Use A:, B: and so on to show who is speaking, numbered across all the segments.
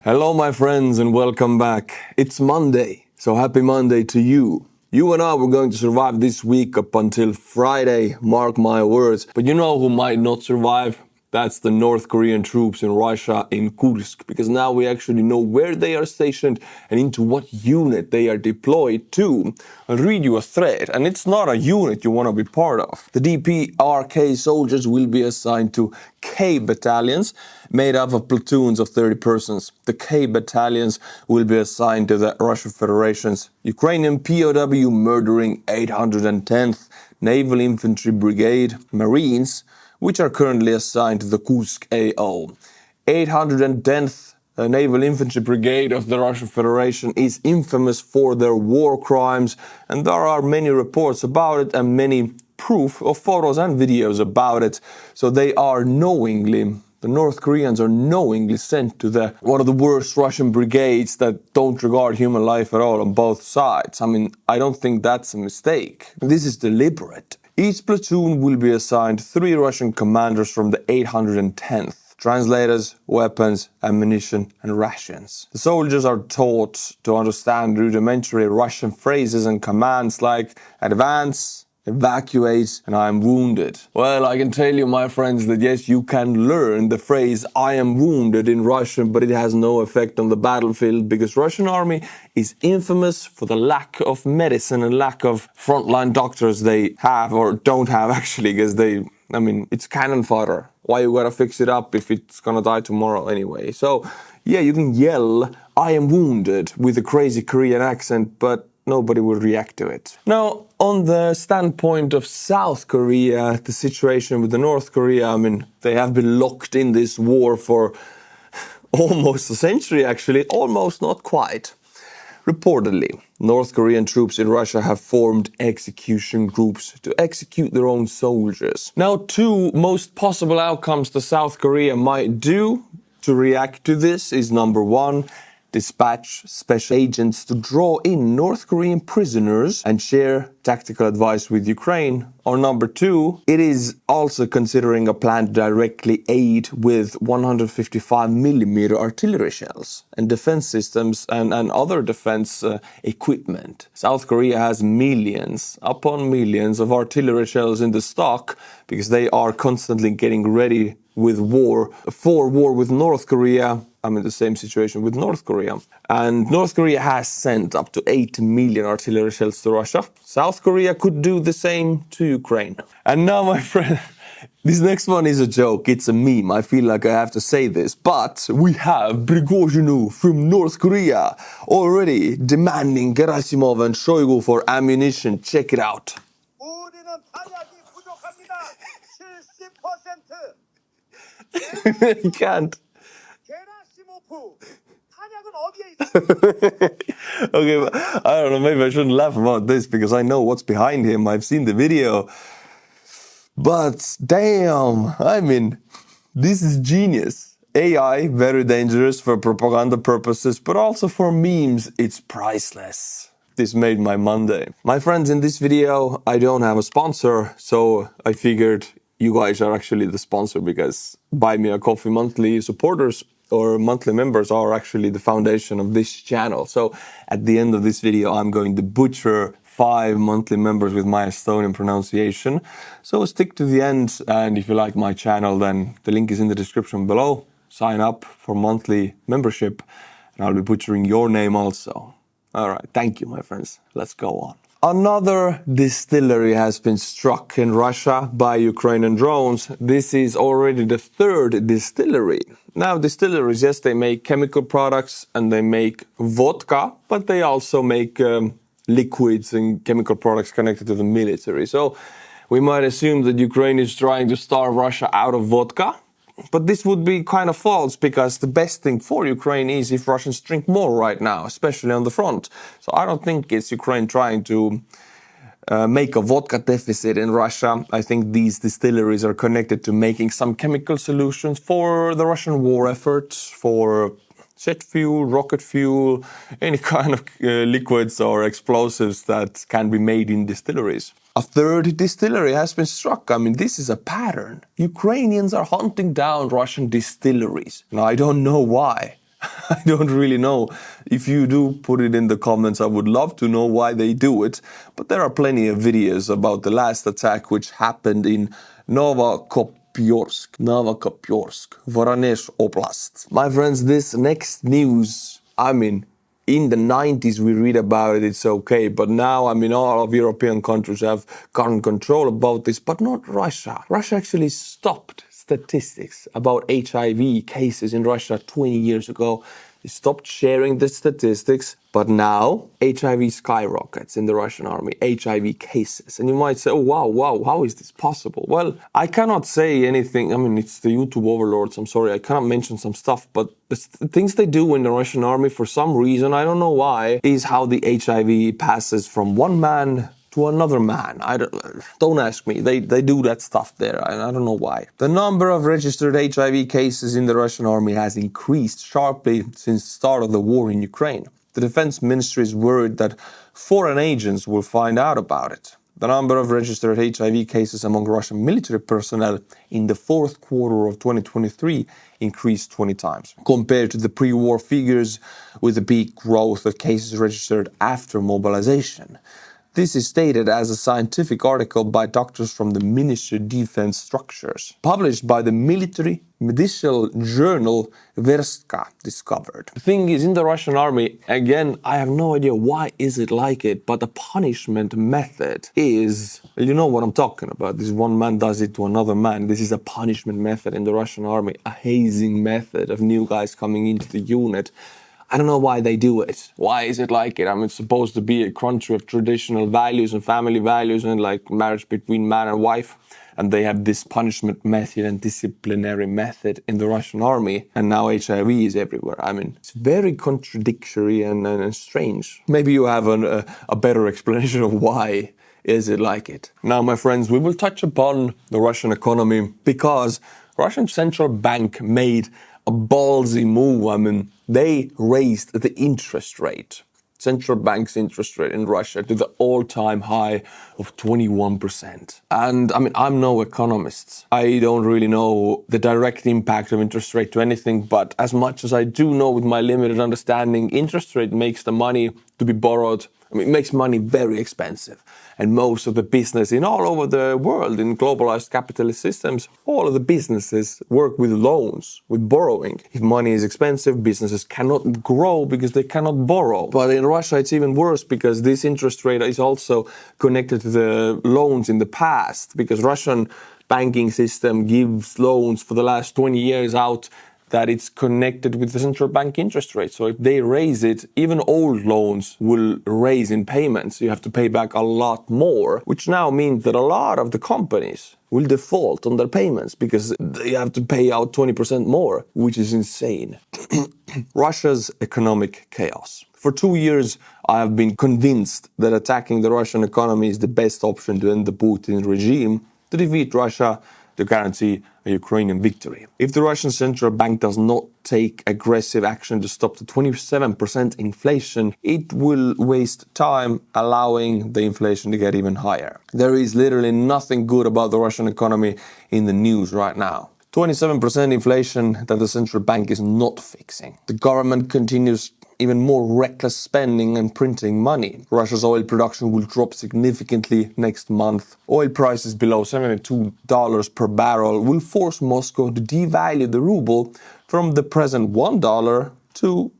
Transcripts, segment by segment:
A: Hello my friends and welcome back. It's Monday, so happy Monday to you. You and I were going to survive this week up until Friday, mark my words. But you know who might not survive? That's the North Korean troops in Russia in Kursk, because now we actually know where they are stationed and into what unit they are deployed to. I'll read you a thread, and it's not a unit you want to be part of. The DPRK soldiers will be assigned to K-Battalions, made up of platoons of 30 persons. The K-Battalions will be assigned to the Russian Federation's Ukrainian POW murdering 810th Naval Infantry Brigade Marines, which are currently assigned to the Kursk AO. 810th Naval Infantry Brigade of the Russian Federation is infamous for their war crimes, and there are many reports about it and many proof of photos and videos about it. So they are knowingly, the North Koreans are knowingly sent to one of the worst Russian brigades that don't regard human life at all on both sides. I mean, I don't think that's a mistake. This is deliberate. Each platoon will be assigned 3 Russian commanders from the 810th. Translators, weapons, ammunition, and rations. The soldiers are taught to understand rudimentary Russian phrases and commands like advance, evacuate, and I am wounded. Well, I can tell you, my friends, that yes, you can learn the phrase I am wounded in Russian, but it has no effect on the battlefield because Russian army is infamous for the lack of medicine and lack of frontline doctors they have or don't have actually, because it's cannon fodder. Why you gotta fix it up if it's gonna die tomorrow anyway? So, yeah, you can yell I am wounded with a crazy Korean accent, but nobody will react to it. Now, on the standpoint of South Korea, the situation with the North Korea, they have been locked in this war for almost a century actually, almost, not quite. Reportedly, North Korean troops in Russia have formed execution groups to execute their own soldiers. Now, 2 most possible outcomes the South Korea might do to react to this is number 1, dispatch special agents to draw in North Korean prisoners and share tactical advice with Ukraine. Or number 2, it is also considering a plan to directly aid with 155mm artillery shells and defense systems and other defense equipment. South Korea has millions upon millions of artillery shells in the stock because they are constantly getting ready with for war with North Korea. I'm in the same situation with North Korea. And North Korea has sent up to 8 million artillery shells to Russia. South Korea could do the same to Ukraine. And now, my friend, this next one is a joke. It's a meme. I feel like I have to say this. But we have Prigozhinu from North Korea already demanding Gerasimov and Shoigu for ammunition. Check it out. You can't. Okay, but I don't know, maybe I shouldn't laugh about this because I know what's behind him. I've seen the video. But damn, this is genius. AI, very dangerous for propaganda purposes, but also for memes, it's priceless. This made my Monday. My friends, in this video, I don't have a sponsor, so I figured you guys are actually the sponsor because Buy Me a Coffee monthly supporters or monthly members are actually the foundation of this channel. So at the end of this video, I'm going to butcher 5 monthly members with my Estonian pronunciation. So stick to the end, and if you like my channel, then the link is in the description below. Sign up for monthly membership, and I'll be butchering your name also. All right, thank you, my friends. Let's go on. Another distillery has been struck in Russia by Ukrainian drones. This is already the 3rd distillery. Now, distilleries, yes, they make chemical products and they make vodka, but they also make liquids and chemical products connected to the military. So we might assume that Ukraine is trying to starve Russia out of vodka. But this would be kind of false because the best thing for Ukraine is if Russians drink more right now, especially on the front. So I don't think it's Ukraine trying to make a vodka deficit in Russia. I think these distilleries are connected to making some chemical solutions for the Russian war effort, for jet fuel, rocket fuel, any kind of liquids or explosives that can be made in distilleries. A 3rd distillery has been struck. This is a pattern. Ukrainians are hunting down Russian distilleries. Now, I don't know why. I don't really know. If you do, put it in the comments. I would love to know why they do it. But there are plenty of videos about the last attack which happened in Novokopyorsk, Voronezh Oblast. My friends, this next news, in the 90s we read about it, it's okay. But now, all of European countries have gotten control about this, but not Russia. Russia actually stopped statistics about HIV cases in Russia 20 years ago. They stopped sharing the statistics, but now HIV skyrockets in the Russian army, HIV cases. And you might say, oh, wow, how is this possible? Well, I cannot say anything. It's the YouTube overlords. I'm sorry, I cannot mention some stuff, but the things they do in the Russian army, for some reason, I don't know why, is how the HIV passes from one man to another man. Don't ask me. They do that stuff there. I don't know why. The number of registered HIV cases in the Russian army has increased sharply since the start of the war in Ukraine. The defense ministry is worried that foreign agents will find out about it. The number of registered HIV cases among Russian military personnel in the fourth quarter of 2023 increased 20 times, compared to the pre-war figures, with a peak growth of cases registered after mobilization. This is stated as a scientific article by doctors from the Ministry of Defense Structures, published by the military medical journal Verstka discovered. The thing is, in the Russian army, again, I have no idea why is it like it, but the punishment method is, you know what I'm talking about. This one man does it to another man. This is a punishment method in the Russian army, a hazing method of new guys coming into the unit. I don't know why they do it. Why is it like it? It's supposed to be a country of traditional values and family values and like marriage between man and wife. And they have this punishment method and disciplinary method in the Russian army. And now HIV is everywhere. It's very contradictory and strange. Maybe you have a better explanation of why is it like it. Now, my friends, we will touch upon the Russian economy because Russian central bank made a ballsy move. They raised the interest rate, central bank's interest rate in Russia, to the all-time high of 21%. And I'm no economist. I don't really know the direct impact of interest rate to anything, but as much as I do know with my limited understanding, interest rate makes the money to be borrowed. It makes money very expensive. And most of the business in all over the world, in globalized capitalist systems, all of the businesses work with loans, with borrowing. If money is expensive, businesses cannot grow because they cannot borrow. But in Russia, it's even worse because this interest rate is also connected to the loans in the past, because Russian banking system gives loans for the last 20 years out that it's connected with the central bank interest rate. So if they raise it, even old loans will raise in payments. You have to pay back a lot more, which now means that a lot of the companies will default on their payments because they have to pay out 20% more, which is insane. Russia's economic chaos. For 2 years, I have been convinced that attacking the Russian economy is the best option to end the Putin regime, to defeat Russia, to guarantee a Ukrainian victory. If the Russian central bank does not take aggressive action to stop the 27% inflation, it will waste time allowing the inflation to get even higher. There is literally nothing good about the Russian economy in the news right now. 27% inflation that the central bank is not fixing. The government continues even more reckless spending and printing money. Russia's oil production will drop significantly next month. Oil prices below $72 per barrel will force Moscow to devalue the ruble from the present $1 to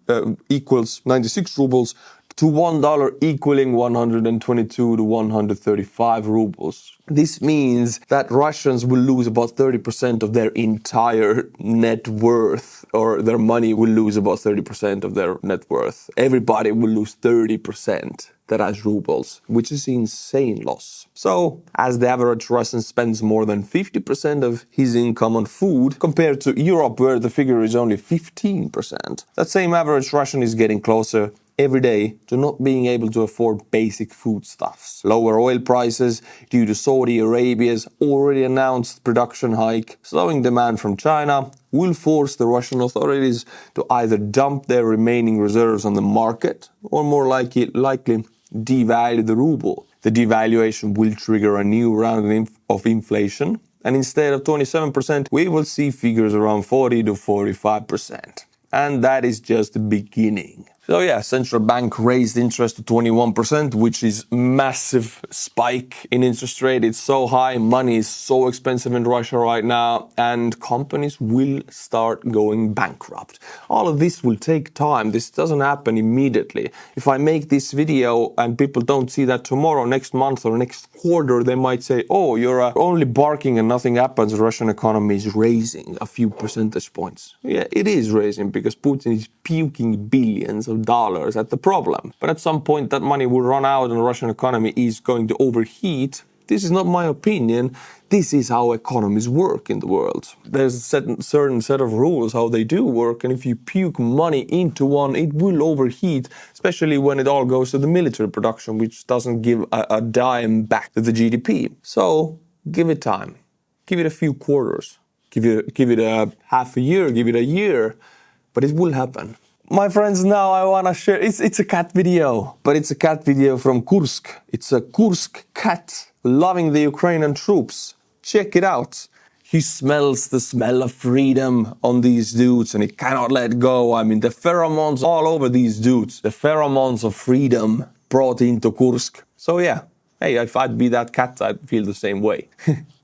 A: equals 96 rubles to $1 equaling 122 to 135 rubles. This means that Russians will lose about 30% of their entire net worth, or their money will lose about 30% of their net worth. Everybody will lose 30% that has rubles, which is insane loss. So, as the average Russian spends more than 50% of his income on food, compared to Europe where the figure is only 15%, that same average Russian is getting closer every day to not being able to afford basic foodstuffs. Lower oil prices due to Saudi Arabia's already announced production hike, slowing demand from China, will force the Russian authorities to either dump their remaining reserves on the market or more likely devalue the ruble. The devaluation will trigger a new round of inflation, and instead of 27%, we will see figures around 40 to 45%. And that is just the beginning. So yeah, central bank raised interest to 21%, which is massive spike in interest rate. It's so high, money is so expensive in Russia right now, and companies will start going bankrupt. All of this will take time. This doesn't happen immediately. If I make this video and people don't see that tomorrow, next month or next quarter, they might say, oh, you're only barking and nothing happens. The Russian economy is raising a few percentage points. Yeah, it is raising because Putin is puking billions of dollars at the problem. But at some point that money will run out and the Russian economy is going to overheat. This is not my opinion. This is how economies work in the world. There's a certain set of rules how they do work, and if you puke money into one, it will overheat, especially when it all goes to the military production, which doesn't give a dime back to the GDP. So give it time. Give it a few quarters. Give it a half a year, give it a year, but it will happen. My friends, now I want to share, it's a cat video, but it's a cat video from Kursk. It's a Kursk cat loving the Ukrainian troops. Check it out. He smells the smell of freedom on these dudes and he cannot let go. I mean, the pheromones all over these dudes. The pheromones of freedom brought into Kursk. So yeah, hey, if I'd be that cat, I'd feel the same way.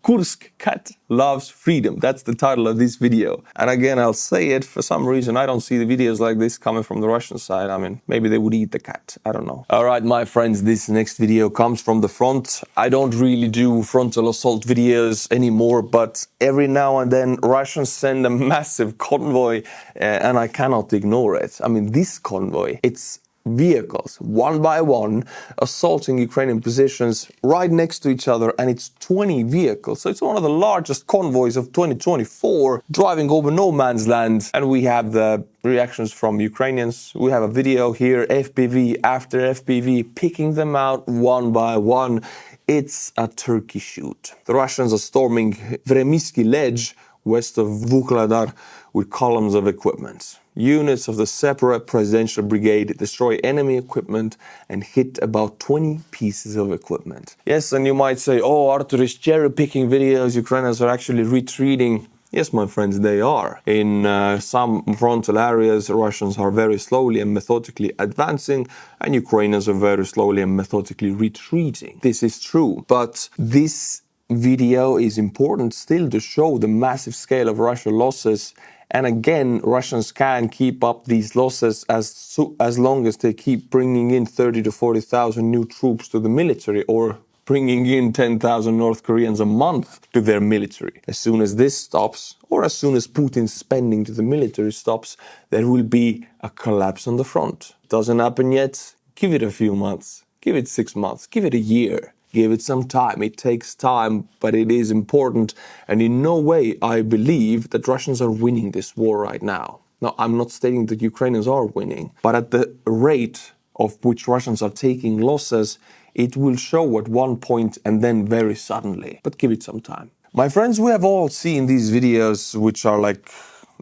A: Kursk cat loves freedom. That's the title of this video. And again, I'll say it, for some reason, I don't see the videos like this coming from the Russian side. I mean, maybe they would eat the cat. I don't know. All right, my friends, this next video comes from the front. I don't really do frontal assault videos anymore, but every now and then Russians send a massive convoy and I cannot ignore it. I mean, this convoy, it's vehicles, one by one, assaulting Ukrainian positions right next to each other, and it's 20 vehicles. So it's one of the largest convoys of 2024, driving over no man's land. And we have the reactions from Ukrainians. We have a video here, FPV after FPV, picking them out one by one. It's a turkey shoot. The Russians are storming Vremysky Ledge, west of Vuhledar, with columns of equipment. Units of the separate presidential brigade destroy enemy equipment and hit about 20 pieces of equipment. Yes, and you might say, oh, Artur is cherry-picking videos, Ukrainians are actually retreating. Yes, my friends, they are. In some frontal areas, Russians are very slowly and methodically advancing, and Ukrainians are very slowly and methodically retreating. This is true, but this video is important still to show the massive scale of Russian losses. And again, Russians can keep up these losses as long as they keep bringing in 30 to 40,000 new troops to the military, or bringing in 10,000 North Koreans a month to their military. As soon as this stops, or as soon as Putin's spending to the military stops, there will be a collapse on the front. Doesn't happen yet? Give it a few months. Give it 6 months. Give it a year. Give it some time. It takes time, but it is important. And in no way I believe that Russians are winning this war right now. Now, I'm not stating that Ukrainians are winning, but at the rate of which Russians are taking losses, it will show at one point and then very suddenly. But give it some time. My friends, we have all seen these videos, which are like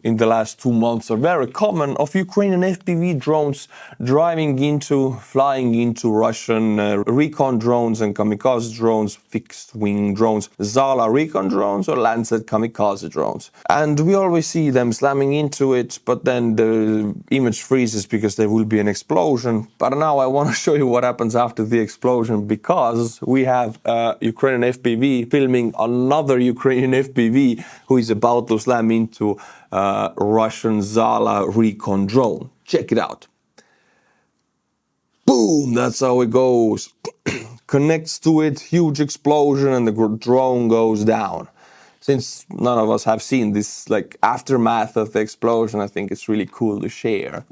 A: in the last 2 months are very common, of Ukrainian FPV drones flying into Russian recon drones and kamikaze drones, fixed-wing drones, Zala recon drones or Lancet kamikaze drones. And we always see them slamming into it, but then the image freezes because there will be an explosion. But now I want to show you what happens after the explosion, because we have Ukrainian FPV filming another Ukrainian FPV who is about to slam into Russian Zala recon drone. Check it out. Boom! That's how it goes. Connects to it, huge explosion, and the drone goes down. Since none of us have seen this like aftermath of the explosion, I think it's really cool to share.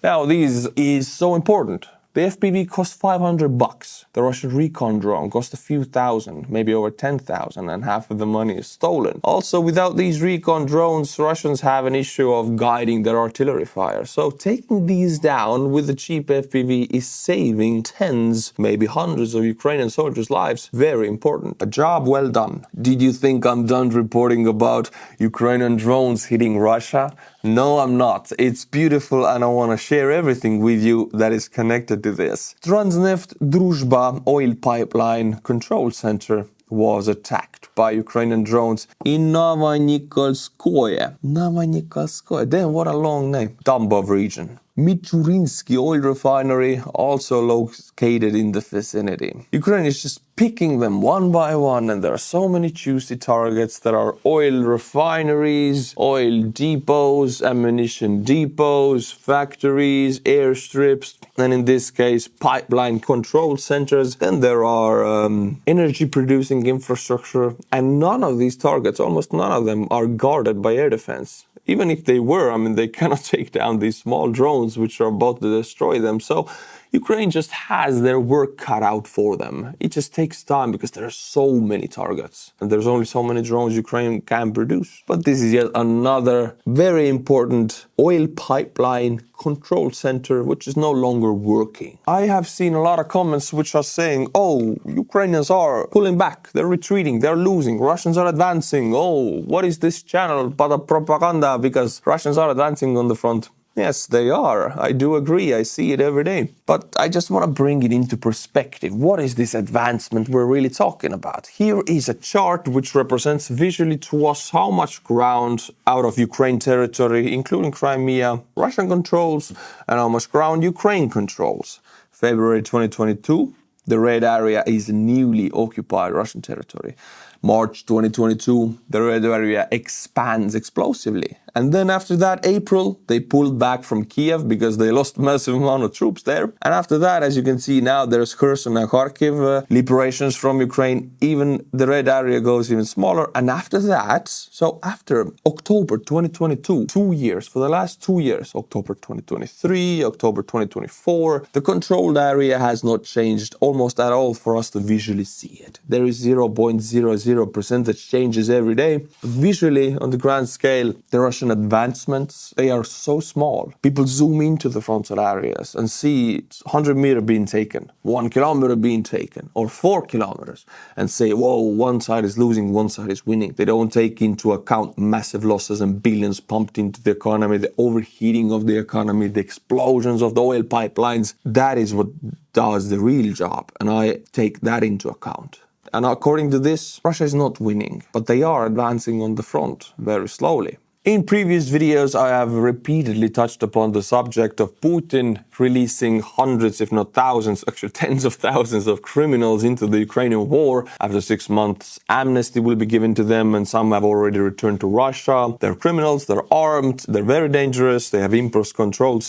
A: Now, this is so important. The FPV cost $500. The Russian recon drone cost a few thousand, maybe over 10,000, and half of the money is stolen. Also, without these recon drones, Russians have an issue of guiding their artillery fire. So taking these down with a cheap FPV is saving tens, maybe hundreds of Ukrainian soldiers' lives. Very important. A job well done. Did you think I'm done reporting about Ukrainian drones hitting Russia? No, I'm not. It's beautiful, and I want to share everything with you that is connected to this. Transneft Druzhba oil pipeline control center was attacked by Ukrainian drones in Novonikolskoye. Damn, what a long name. Tambov region. Michurinsky oil refinery, also located in the vicinity. Ukraine is just picking them one by one, and there are so many juicy targets. There are oil refineries, oil depots, ammunition depots, factories, airstrips, and in this case, pipeline control centers. Then there are energy producing infrastructure, and none of these targets, almost none of them, are guarded by air defense. Even if they were, I mean, they cannot take down these small drones which are about to destroy them. So Ukraine just has their work cut out for them. It just takes time because there are so many targets and there's only so many drones Ukraine can produce. But this is yet another very important oil pipeline control center which is no longer working. I have seen a lot of comments which are saying, oh, Ukrainians are pulling back, they're retreating, they're losing, Russians are advancing. Oh, what is this channel but a propaganda because Russians are advancing on the front? Yes, they are. I do agree. I see it every day. But I just want to bring it into perspective. What is this advancement we're really talking about? Here is a chart which represents visually to us how much ground out of Ukraine territory, including Crimea, Russian controls, and how much ground Ukraine controls. February 2022, the red area is newly occupied Russian territory. March 2022, the red area expands explosively. And then after that, April, they pulled back from Kyiv because they lost massive amount of troops there. And after that, as you can see now, there's Kursk and Kharkiv liberations from Ukraine. Even the red area goes even smaller. And after that, so after October 2022, 2 years, for the last 2 years, October 2023, October 2024, the controlled area has not changed almost at all for us to visually see it. There is 0.00% that changes every day. But visually, on the grand scale, the Russian advancements, they are so small. People zoom into the frontal areas and see 100 meters being taken, 1 kilometer being taken, or 4 kilometers, and say, whoa, one side is losing, one side is winning. They don't take into account massive losses and billions pumped into the economy, the overheating of the economy, the explosions of the oil pipelines. That is what does the real job, and I take that into account. And according to this, Russia is not winning, but they are advancing on the front very slowly. In previous videos, I have repeatedly touched upon the subject of Putin releasing hundreds, if not thousands, actually tens of thousands of criminals into the Ukrainian war. After 6 months, amnesty will be given to them, and some have already returned to Russia. They're criminals, they're armed, they're very dangerous, they have impulse control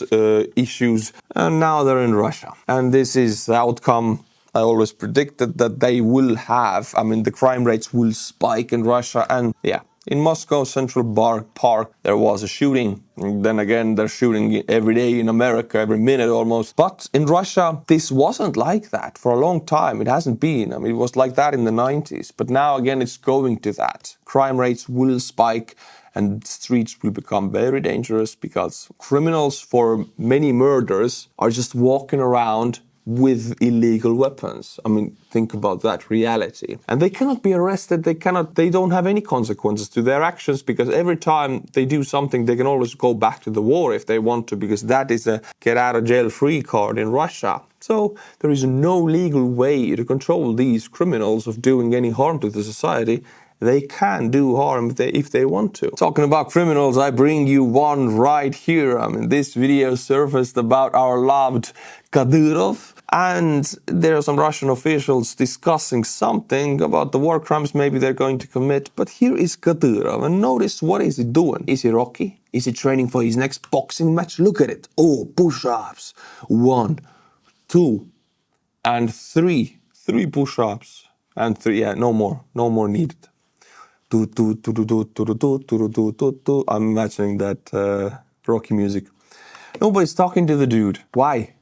A: issues, and now they're in Russia. And this is the outcome I always predicted that they will have. I mean, the crime rates will spike in Russia, and yeah. In Moscow Central Park, there was a shooting. And then again, they're shooting every day in America, every minute almost. But in Russia, this wasn't like that for a long time. It hasn't been. I mean, it was like that in the 90s. But now again, it's going to that. Crime rates will spike and streets will become very dangerous because criminals for many murders are just walking around with illegal weapons. I mean, think about that reality. And they cannot be arrested, they don't have any consequences to their actions because every time they do something, they can always go back to the war if they want to, because that is a get out of jail free card in Russia. So there is no legal way to control these criminals of doing any harm to the society. They can do harm if they want to. Talking about criminals, I bring you one right here. I mean, this video surfaced about our loved Kadyrov, and there are some Russian officials discussing something about the war crimes maybe they're going to commit. But here is Kadyrov, and notice what is he doing? Is he Rocky? Is he training for his next boxing match? Look at it. Oh, push-ups. 1, 2, and 3. 3 push-ups. And 3, yeah, no more needed. I'm imagining that Rocky music. Nobody's talking to the dude. Why?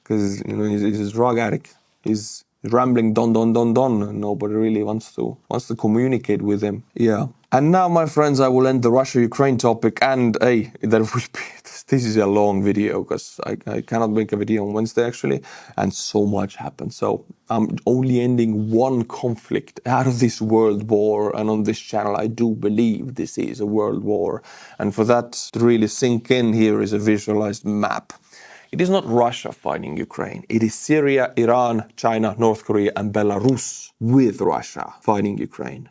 A: Because he's a drug addict. He's rambling don, and nobody really wants to communicate with him. Yeah. And now, my friends, I will end the Russia-Ukraine topic, and hey, there will be, this is a long video because I cannot make a video on Wednesday actually, and so much happened. So I'm only ending one conflict out of this world war, and on this channel I do believe this is a world war. And for that to really sink in, here is a visualized map. It is not Russia fighting Ukraine. It is Syria, Iran, China, North Korea, and Belarus with Russia fighting Ukraine.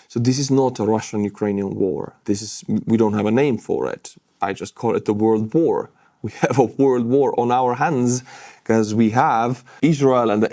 A: So this is not a Russian-Ukrainian war. We don't have a name for it. I just call it the World War. We have a world war on our hands because we have Israel and the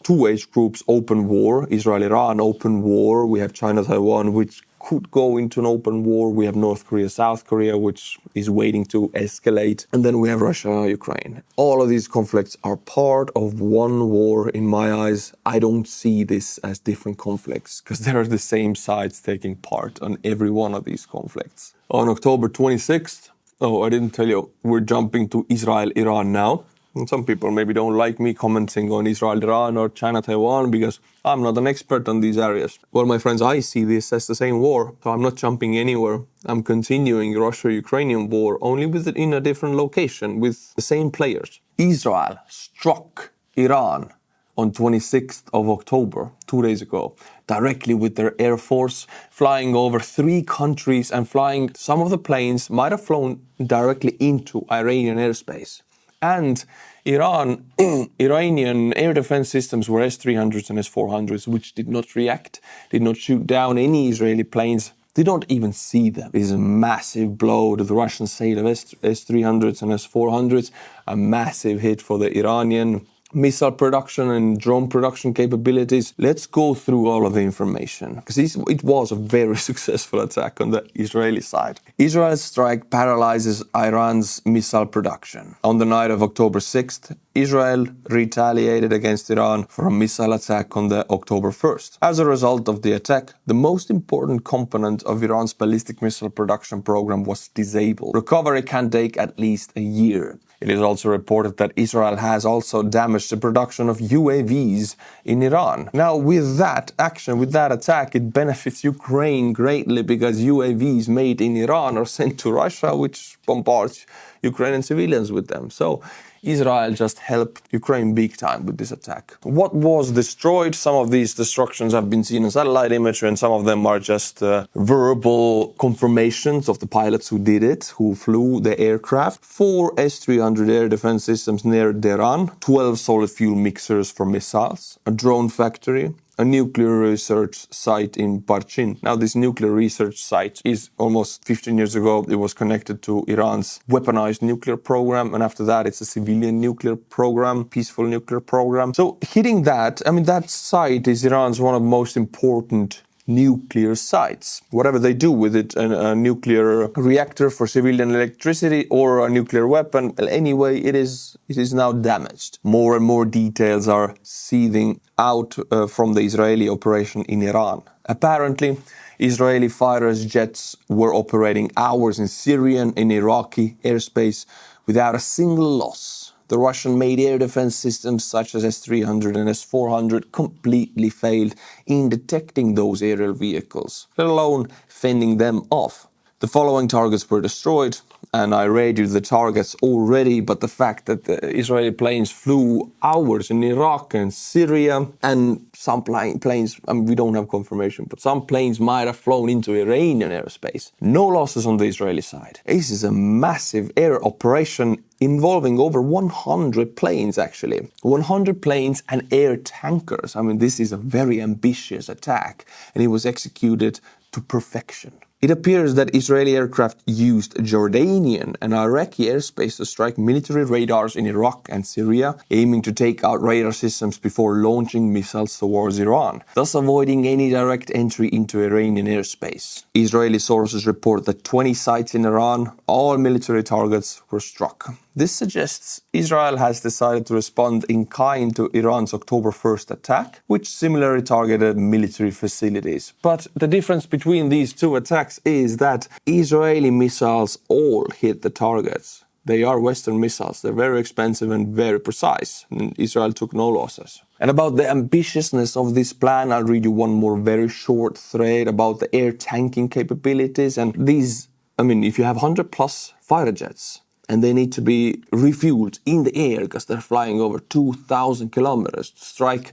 A: two age groups, open war. Israel-Iran, open war. We have China-Taiwan, which could go into an open war. We have North Korea, South Korea, which is waiting to escalate. And then we have Russia, Ukraine. All of these conflicts are part of one war in my eyes. I don't see this as different conflicts because there are the same sides taking part on every one of these conflicts. On October 26th, I didn't tell you, we're jumping to Israel-Iran now. And some people maybe don't like me commenting on Israel-Iran or China-Taiwan because I'm not an expert on these areas. Well, my friends, I see this as the same war, so I'm not jumping anywhere. I'm continuing the Russia-Ukrainian war, only in a different location with the same players. Israel struck Iran on 26th of October, 2 days ago, directly with their air force, flying over 3 countries and some of the planes might have flown directly into Iranian airspace. And Iranian air defense systems were S-300s and S-400s, which did not react, did not shoot down any Israeli planes, did not even see them. This is a massive blow to the Russian sale of S-300s and S-400s, a massive hit for the Iranian missile production and drone production capabilities. Let's go through all of the information because it was a very successful attack on the Israeli side. Israel's strike paralyzes Iran's missile production. On the night of October 6th, Israel retaliated against Iran for a missile attack on the October 1st. As a result of the attack, the most important component of Iran's ballistic missile production program was disabled. Recovery can take at least a year. It is also reported that Israel has also damaged the production of UAVs in Iran. Now, with that action, with that attack, it benefits Ukraine greatly because UAVs made in Iran are sent to Russia, which bombards Ukrainian civilians with them. So Israel just helped Ukraine big time with this attack. What was destroyed? Some of these destructions have been seen in satellite imagery and some of them are just verbal confirmations of the pilots who did it, who flew the aircraft. 4 S-300 air defense systems near Tehran, 12 solid fuel mixers for missiles, a drone factory, a nuclear research site in Parchin. Now, this nuclear research site is almost 15 years ago. It was connected to Iran's weaponized nuclear program. And after that, it's a civilian nuclear program, peaceful nuclear program. So hitting that, that site is Iran's one of the most important nuclear sites. Whatever they do with it, a nuclear reactor for civilian electricity or a nuclear weapon, anyway, it is now damaged. More and more details are seething out from the Israeli operation in Iran. Apparently, Israeli fighters' jets were operating hours in Syrian and Iraqi airspace without a single loss. The Russian-made air defense systems such as S-300 and S-400 completely failed in detecting those aerial vehicles, let alone fending them off. The following targets were destroyed, and I radioed the targets already, but the fact that the Israeli planes flew hours in Iraq and Syria, and some planes, we don't have confirmation, but some planes might have flown into Iranian airspace. No losses on the Israeli side. This is a massive air operation involving over 100 planes, actually. 100 planes and air tankers. This is a very ambitious attack, and it was executed to perfection. It appears that Israeli aircraft used Jordanian and Iraqi airspace to strike military radars in Iraq and Syria, aiming to take out radar systems before launching missiles towards Iran, thus avoiding any direct entry into Iranian airspace. Israeli sources report that 20 sites in Iran, all military targets, were struck. This suggests Israel has decided to respond in kind to Iran's October 1st attack, which similarly targeted military facilities. But the difference between these two attacks is that Israeli missiles all hit the targets. They are Western missiles. They're very expensive and very precise. And Israel took no losses. And about the ambitiousness of this plan, I'll read you one more very short thread about the air tanking capabilities. And these, if you have 100 plus fighter jets, and they need to be refueled in the air because they're flying over 2,000 kilometers to strike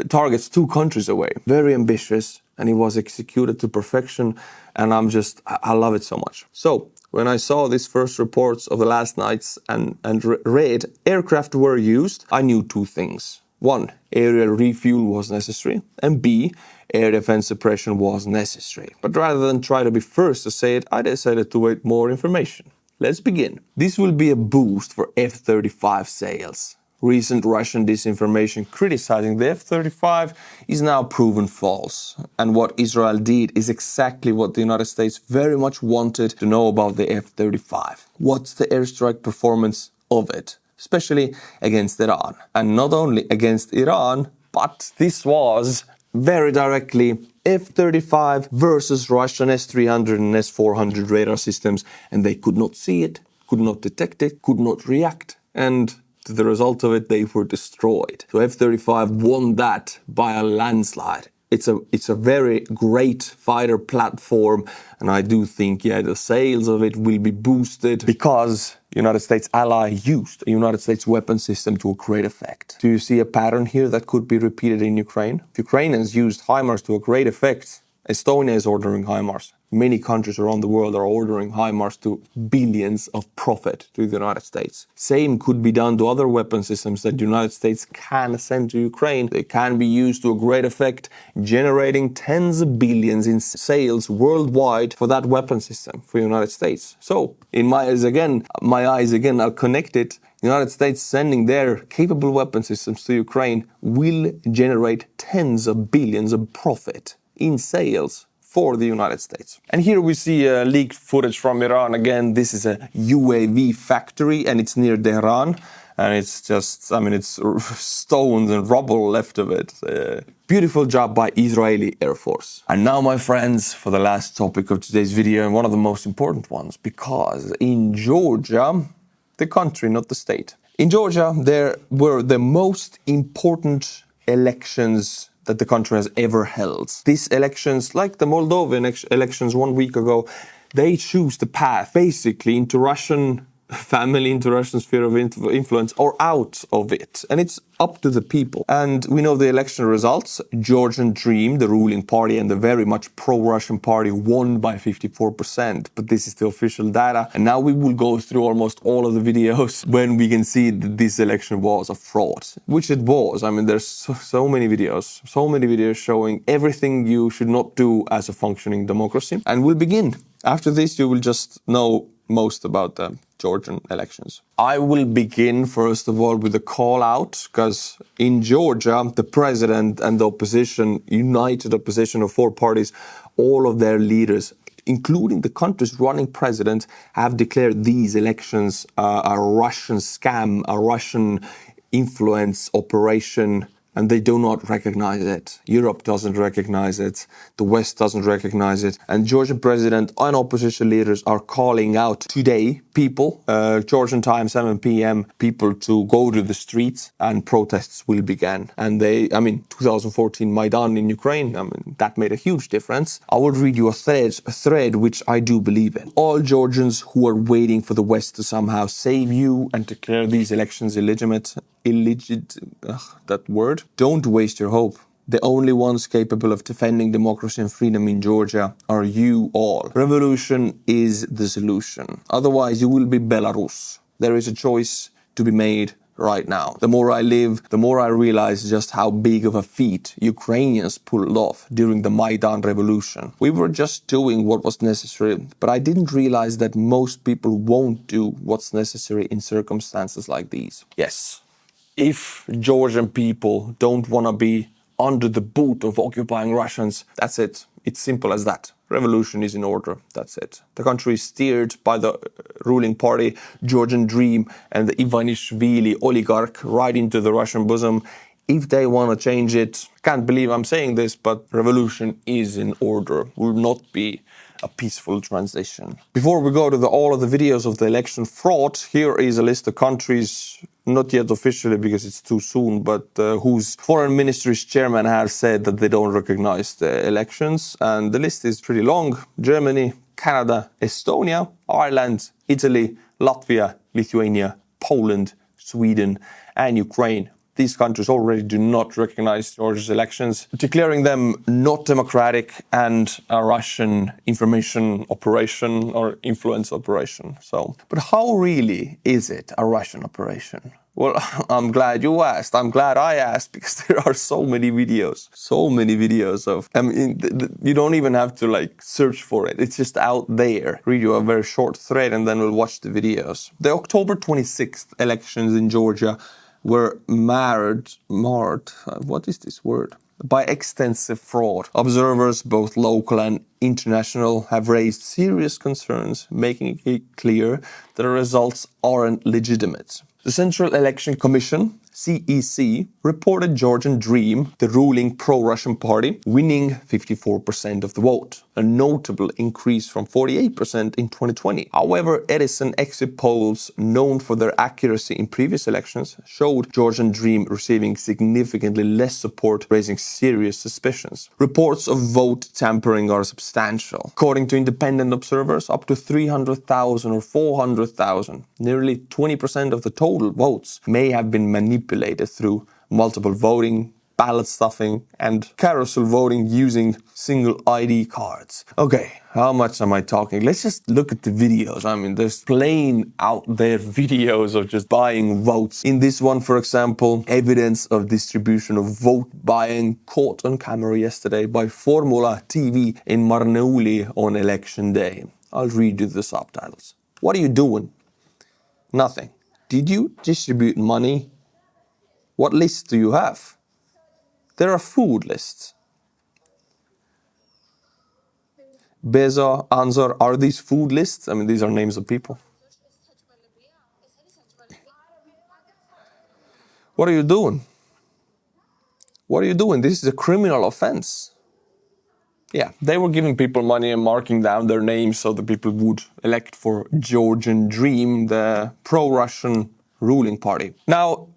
A: targets 2 countries away. Very ambitious, and it was executed to perfection, and I love it so much. So, when I saw these first reports of the last nights and read aircraft were used, I knew two things. One, aerial refuel was necessary, and B, air defense suppression was necessary. But rather than try to be first to say it, I decided to wait more information. Let's begin. This will be a boost for F-35 sales. Recent Russian disinformation criticizing the F-35 is now proven false. And what Israel did is exactly what the United States very much wanted to know about the F-35. What's the airstrike performance of it? Especially against Iran. And not only against Iran, but this was very directly F-35 versus Russian S-300 and S-400 radar systems, and they could not see it, could not detect it, could not react, and to the result of it, they were destroyed. So F-35 won that by a landslide. It's a very great fighter platform, and I do think, the sales of it will be boosted because United States ally used a United States weapon system to a great effect. Do you see a pattern here that could be repeated in Ukraine? If Ukrainians used HIMARS to a great effect, Estonia is ordering HIMARS. Many countries around the world are ordering HIMARS to billions of profit to the United States. Same could be done to other weapon systems that the United States can send to Ukraine. They can be used to a great effect, generating tens of billions in sales worldwide for that weapon system for the United States. So, in my eyes again are connected. The United States sending their capable weapon systems to Ukraine will generate tens of billions of profit in sales for the United States. And here we see leaked footage from Iran. Again, this is a UAV factory and it's near Tehran. And it's just, it's stones and rubble left of it. Beautiful job by Israeli Air Force. And now, my friends, for the last topic of today's video, and one of the most important ones, because in Georgia, the country, not the state. In Georgia, there were the most important elections that the country has ever held. These elections, like the Moldovan elections 1 week ago, they choose the path basically into Russian family, into Russian sphere of influence, or out of it. And it's up to the people. And we know the election results. Georgian Dream, the ruling party and the very much pro-Russian party, won by 54%. But this is the official data. And now we will go through almost all of the videos when we can see that this election was a fraud, which it was. There's so many videos showing everything you should not do as a functioning democracy. And we'll begin. After this, you will just know most about the Georgian elections. I will begin first of all with a call out, because in Georgia, the president and the opposition, united opposition of four parties, all of their leaders, including the country's running president, have declared these elections a Russian scam, a Russian influence operation. And they do not recognize it. Europe doesn't recognize it. The West doesn't recognize it. And Georgian president and opposition leaders are calling out today people, Georgian time, 7 p.m., people to go to the streets and protests will begin. And 2014 Maidan in Ukraine, that made a huge difference. I will read you a thread which I do believe in. All Georgians who are waiting for the West to somehow save you and declare these elections that word. Don't waste your hope. The only ones capable of defending democracy and freedom in Georgia are you all. Revolution is the solution. Otherwise, you will be Belarus. There is a choice to be made right now. The more I live, the more I realize just how big of a feat Ukrainians pulled off during the Maidan revolution. We were just doing what was necessary, but I didn't realize that most people won't do what's necessary in circumstances like these. Yes. If Georgian people don't want to be under the boot of occupying Russians, that's it. It's simple as that. Revolution is in order. That's it. The country is steered by the ruling party, Georgian Dream, and the Ivanishvili oligarch right into the Russian bosom. If they want to change it, can't believe I'm saying this, but revolution is in order. Will not be a peaceful transition. Before we go to all of the videos of the election fraud, here is a list of countries, not yet officially because it's too soon, but whose foreign ministry's chairman has said that they don't recognize the elections. And the list is pretty long. Germany, Canada, Estonia, Ireland, Italy, Latvia, Lithuania, Poland, Sweden, and Ukraine. these countries already do not recognize Georgia's elections, declaring them not democratic and a Russian information operation or influence operation. But how really is it a Russian operation? Well, I'm glad you asked. I'm glad I asked, because there are so many videos of, you don't even have to search for it. It's just out there. Read you a very short thread and then we'll watch the videos. The October 26th elections in Georgia were marred, what is this word? By extensive fraud. Observers, both local and international, have raised serious concerns, making it clear that the results aren't legitimate. The Central Election Commission, CEC, reported Georgian Dream, the ruling pro-Russian party, winning 54% of the vote, a notable increase from 48% in 2020. However, Edison exit polls, known for their accuracy in previous elections, showed Georgian Dream receiving significantly less support, raising serious suspicions. Reports of vote tampering are substantial. According to independent observers, up to 300,000 or 400,000, nearly 20% of the total votes, may have been manipulated through multiple voting, ballot stuffing, and carousel voting using single ID cards. Okay, how much am I talking? Let's just look at the videos. I mean, there's plain out there videos of just buying votes. In this one, for example, evidence of distribution of vote buying caught on camera yesterday by Formula TV in Marneuli on election day. I'll read you the subtitles. What are you doing? Nothing. Did you distribute money? What lists do you have? There are food lists. Beza, Anzor, are these food lists? I mean, these are names of people. What are you doing? What are you doing? This is a criminal offense. Yeah, they were giving people money and marking down their names so the people would elect for Georgian Dream, the pro-Russian ruling party. Now,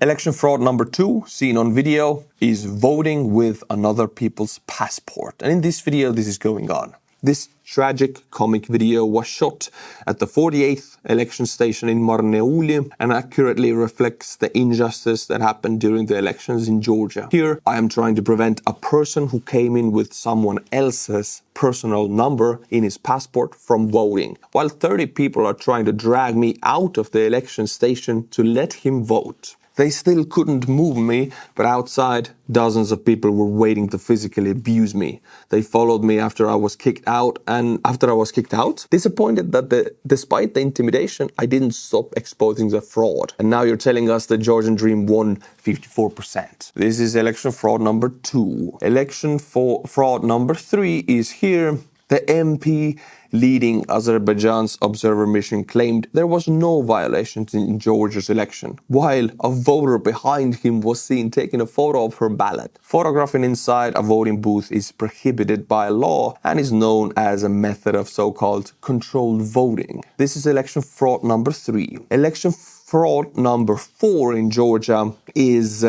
A: election fraud number 2, seen on video, is voting with another people's passport. And in this video, this is going on. This tragic comic video was shot at the 48th election station in Marneuli and accurately reflects the injustice that happened during the elections in Georgia. Here, I am trying to prevent a person who came in with someone else's personal number in his passport from voting, while 30 people are trying to drag me out of the election station to let him vote. They still couldn't move me, but outside, dozens of people were waiting to physically abuse me. They followed me after I was kicked out, and after I was kicked out, disappointed that despite the intimidation, I didn't stop exposing the fraud. And now you're telling us that Georgian Dream won 54%. This is election fraud number 2. Election fraud number 3 is here. The MP leading Azerbaijan's observer mission claimed there was no violations in Georgia's election, while a voter behind him was seen taking a photo of her ballot. Photographing inside a voting booth is prohibited by law and is known as a method of so-called controlled voting. This is election fraud number 3. Election fraud number 4 in Georgia is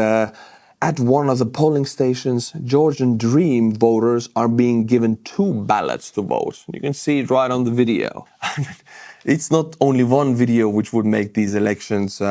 A: at one of the polling stations, Georgian Dream voters are being given 2 ballots to vote. You can see it right on the video. It's not only one video which would make these elections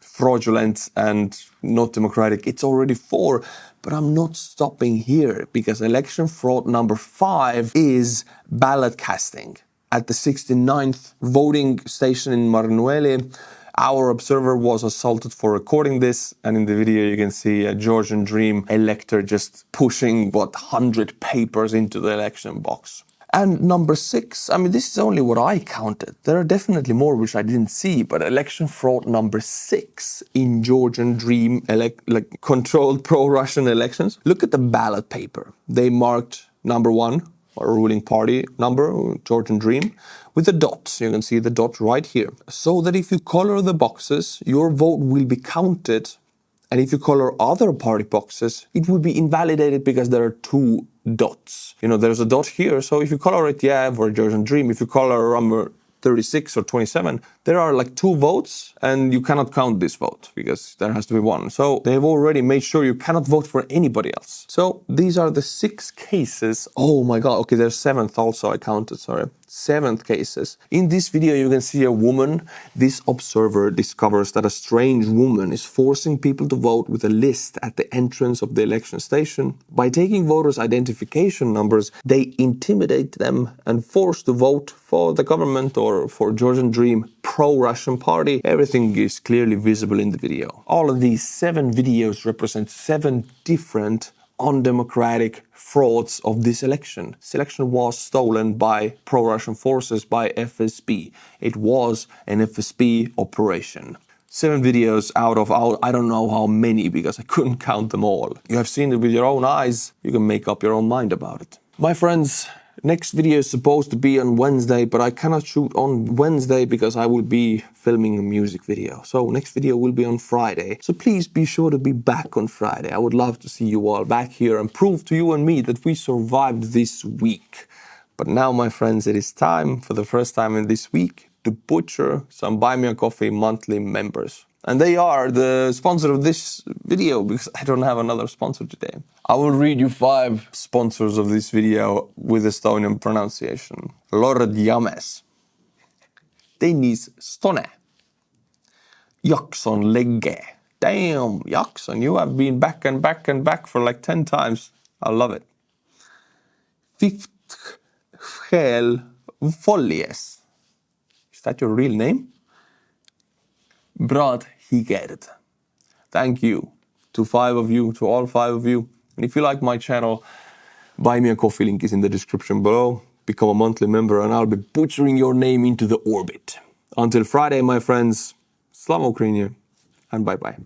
A: fraudulent and not democratic. It's already 4. But I'm not stopping here, because election fraud number 5 is ballot casting. At the 69th voting station in Marneuli, our observer was assaulted for recording this, and in the video you can see a Georgian Dream elector just pushing 100 papers into the election box. And number 6, I mean, this is only what I counted. There are definitely more which I didn't see, but election fraud number 6 in Georgian Dream controlled pro-Russian elections. Look at the ballot paper. They marked number 1, or ruling party number, Georgian Dream, with a dot. You can see the dot right here. So that if you color the boxes, your vote will be counted. And if you color other party boxes, it will be invalidated because there are 2 dots. You know, there's a dot here. So if you color it, yeah, for Georgian Dream. If you color number 36 or 27, there are like 2 votes and you cannot count this vote because there has to be 1. So they've already made sure you cannot vote for anybody else. So these are the 6 cases. Oh my God. Okay, there's 7th also. I counted, sorry. 7th cases. In this video, you can see a woman. This observer discovers that a strange woman is forcing people to vote with a list at the entrance of the election station. By taking voters' identification numbers, they intimidate them and force to vote for the government or for Georgian Dream pro-Russian party. Everything is clearly visible in the video. All of these 7 videos represent 7 different undemocratic frauds of this election. This election was stolen by pro-Russian forces, by FSB. It was an FSB operation. 7 videos out of, I don't know how many because I couldn't count them all. You have seen it with your own eyes. You can make up your own mind about it. My friends, next video is supposed to be on Wednesday, but I cannot shoot on Wednesday because I will be filming a music video. So next video will be on Friday. So please be sure to be back on Friday. I would love to see you all back here and prove to you and me that we survived this week. But now, my friends, it is time for the first time in this week to butcher some Buy Me a Coffee monthly members. And they are the sponsor of this video because I don't have another sponsor today. I will read you 5 sponsors of this video with Estonian pronunciation. Lord James, Dennis Stone, Jackson Legge. Damn, Jackson, you have been back and back and back for like 10 times. I love it. Fifth Själ Follies. Is that your real name? Brad Higerd. Thank you to 5 of you, to all 5 of you. And if you like my channel, buy me a coffee, link is in the description below. Become a monthly member and I'll be butchering your name into the orbit. Until Friday, my friends, Slava Ukrainian, and bye-bye.